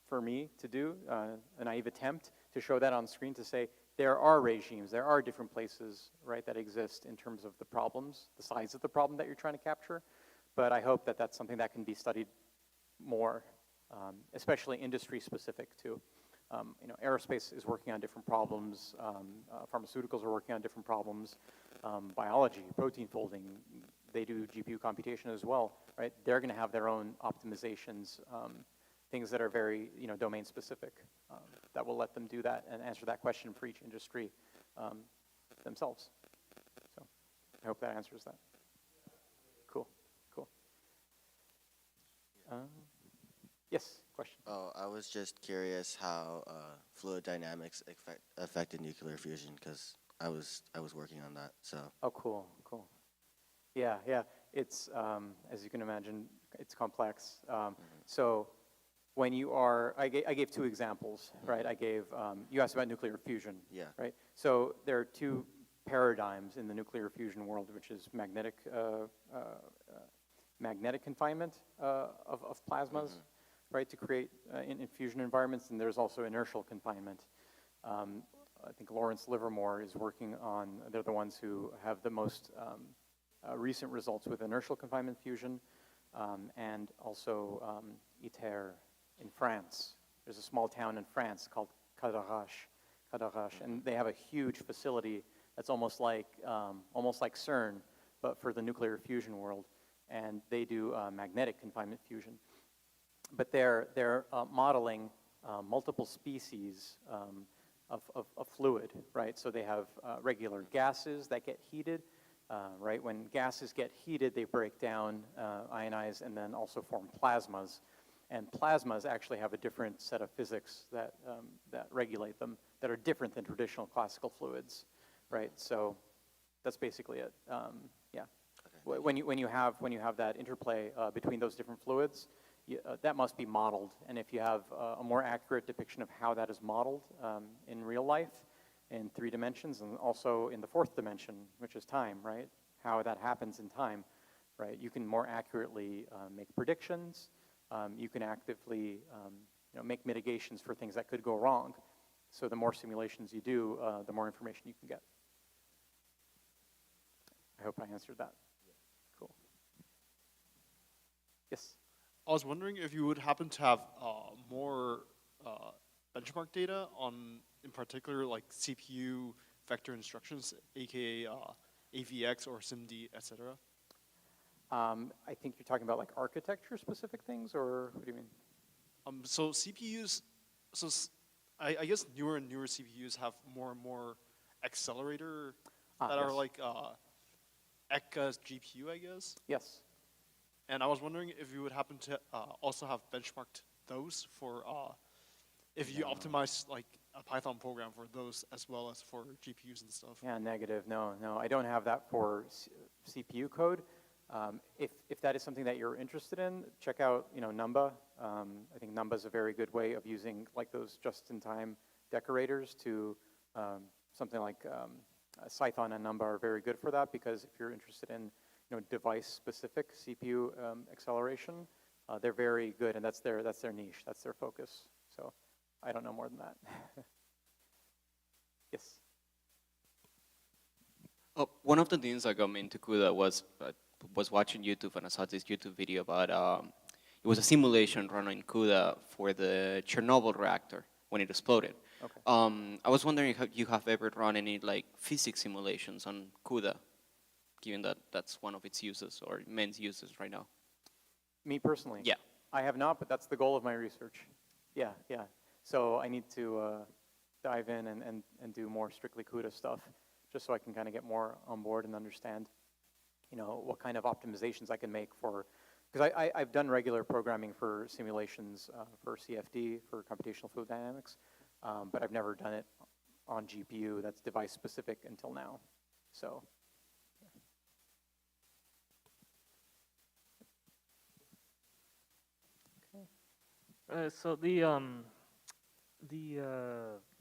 for me to do, a naive attempt to show that on screen, to say, there are regimes, there are different places, right, that exist in terms of the problems, the size of the problem that you're trying to capture. But I hope that that's something that can be studied more, especially industry-specific too. You know, aerospace is working on different problems. Pharmaceuticals are working on different problems. Biology, protein folding, they do GPU computation as well, right? They're going to have their own optimizations, things that are very, you know, domain-specific, that will let them do that and answer that question for each industry themselves. So I hope that answers that. Cool, cool. Yes, question. Oh, I was just curious how fluid dynamics affected nuclear fusion, because I was working on that. So. Oh, cool, cool. Yeah, yeah. It's as you can imagine, it's complex. So when you are, I gave two examples, right? I gave you asked about nuclear fusion, Yeah. right? So there are two paradigms in the nuclear fusion world, which is magnetic confinement of plasmas, right, to create in fusion environments, and there's also inertial confinement. I think Lawrence Livermore is working on, they're the ones who have the most recent results with inertial confinement fusion, and also ITER in France. There's a small town in France called Cadarache, and they have a huge facility that's almost like CERN, but for the nuclear fusion world, and they do magnetic confinement fusion. But they're modeling multiple species of fluid, right? So they have regular gases that get heated, right? When gases get heated, they break down, ionize, and then also form plasmas. And plasmas actually have a different set of physics that regulate them, that are different than traditional classical fluids, right? So that's basically it. Yeah. Okay. When you have that interplay between those different fluids, that must be modeled. And if you have a more accurate depiction of how that is modeled in real life, in 3 dimensions, and also in the 4th dimension, which is time, right? How that happens in time, right? You can more accurately make predictions. You can actively make mitigations for things that could go wrong. So the more simulations you do, the more information you can get. I hope I answered that. Cool. Yes? I was wondering if you would happen to have more benchmark data on, in particular, like CPU vector instructions, aka AVX or SIMD, etc. I think you're talking about like architecture-specific things, or what do you mean? So CPUs, I guess newer and newer CPUs have more and more accelerator that are yes. like ECA's GPU, I guess. Yes. And I was wondering if you would happen to also have benchmarked those for if you optimize like a Python program for those as well as for GPUs and stuff. Yeah, negative. No, I don't have that for CPU code. If that is something that you're interested in, check out Numba. I think Numba is a very good way of using like those just-in-time decorators to something like Python and Numba are very good for that, because if you're interested in device-specific CPU acceleration, they're very good, and that's their niche, that's their focus. So I don't know more than that. Yes. One of the things that got me into CUDA was watching YouTube, and I saw this YouTube video about it was a simulation run in CUDA for the Chernobyl reactor when it exploded. Okay. I was wondering if you have ever run any like physics simulations on CUDA, given that that's one of its uses or main uses right now. Me personally? Yeah. I have not, but that's the goal of my research. Yeah. So I need to dive in and do more strictly CUDA stuff, just so I can kind of get more on board and understand, what kind of optimizations I can make for, because I've done regular programming for simulations for CFD, for computational fluid dynamics, but I've never done it on GPU that's device specific until now. So. So the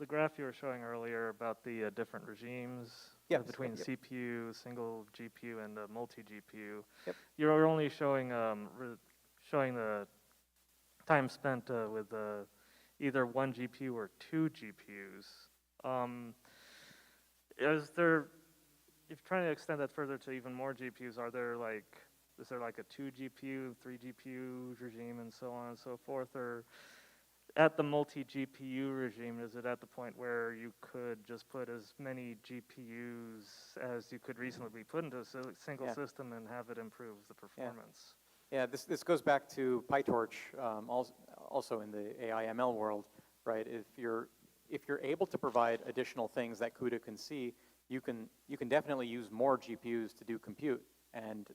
graph you were showing earlier about the different regimes between CPU, single GPU, and multi-GPU. Yep. You're only showing showing the time spent with either 1 GPU or 2 GPUs. is there, if you're trying to extend that further to even more GPUs, is there like a 2 GPU, 3 GPU regime and so on and so forth? Or at the multi-GPU regime, is it at the point where you could just put as many GPUs as you could reasonably put into a single Yeah. system and have it improve the performance? Yeah, this goes back to PyTorch, also in the AI ML world, right? If you're able to provide additional things that CUDA can see, you can definitely use more GPUs to do compute, and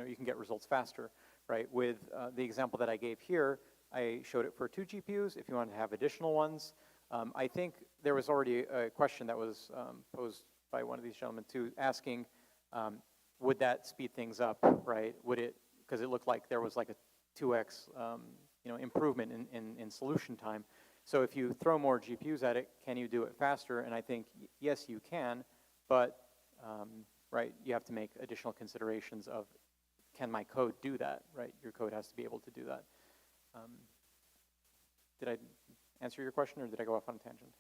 you can get results faster, right? With the example that I gave here, I showed it for 2 GPUs. If you want to have additional ones, I think there was already a question that was posed by one of these gentlemen too, asking, would that speed things up, right? Would it? Because it looked like there was like a 2x improvement in solution time. So if you throw more GPUs at it, can you do it faster? And I think yes, you can, but right, you have to make additional considerations of, can my code do that? Right, your code has to be able to do that. Did I answer your question, or did I go off on a tangent?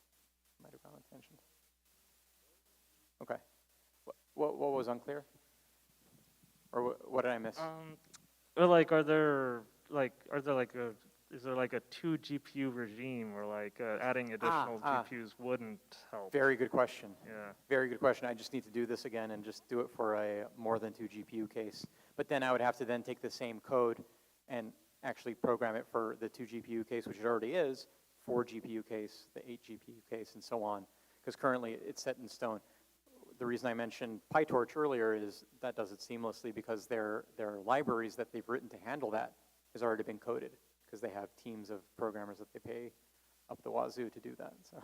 Might have gone on a tangent. Okay. What was unclear? Or what did I miss? Or like, is there like a 2 GPU regime where like adding additional GPUs wouldn't help? Very good question. Yeah. Very good question. I just need to do this again and just do it for a more than 2 GPU case. But then I would have to then take the same code and actually program it for the 2 GPU case, which it already is, 4 GPU case, the 8 GPU case, and so on. Because currently it's set in stone. The reason I mentioned PyTorch earlier is that does it seamlessly because their libraries that they've written to handle that has already been coded, because they have teams of programmers that they pay up the wazoo to do that. So,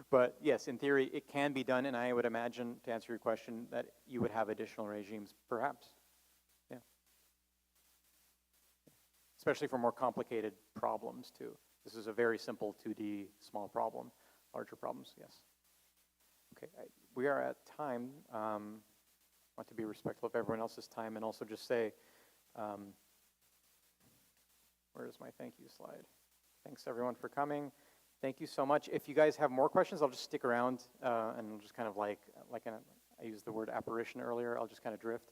but yes, in theory, it can be done, and I would imagine, to answer your question, that you would have additional regimes, perhaps. Yeah. Especially for more complicated problems, too. This is a very simple 2D small problem. Larger problems, yes. Okay, we are at time. Want to be respectful of everyone else's time, and also just say, where is my thank you slide? Thanks everyone for coming. Thank you so much. If you guys have more questions, I'll just stick around and I'll just kind of I used the word apparition earlier, I'll just kind of drift.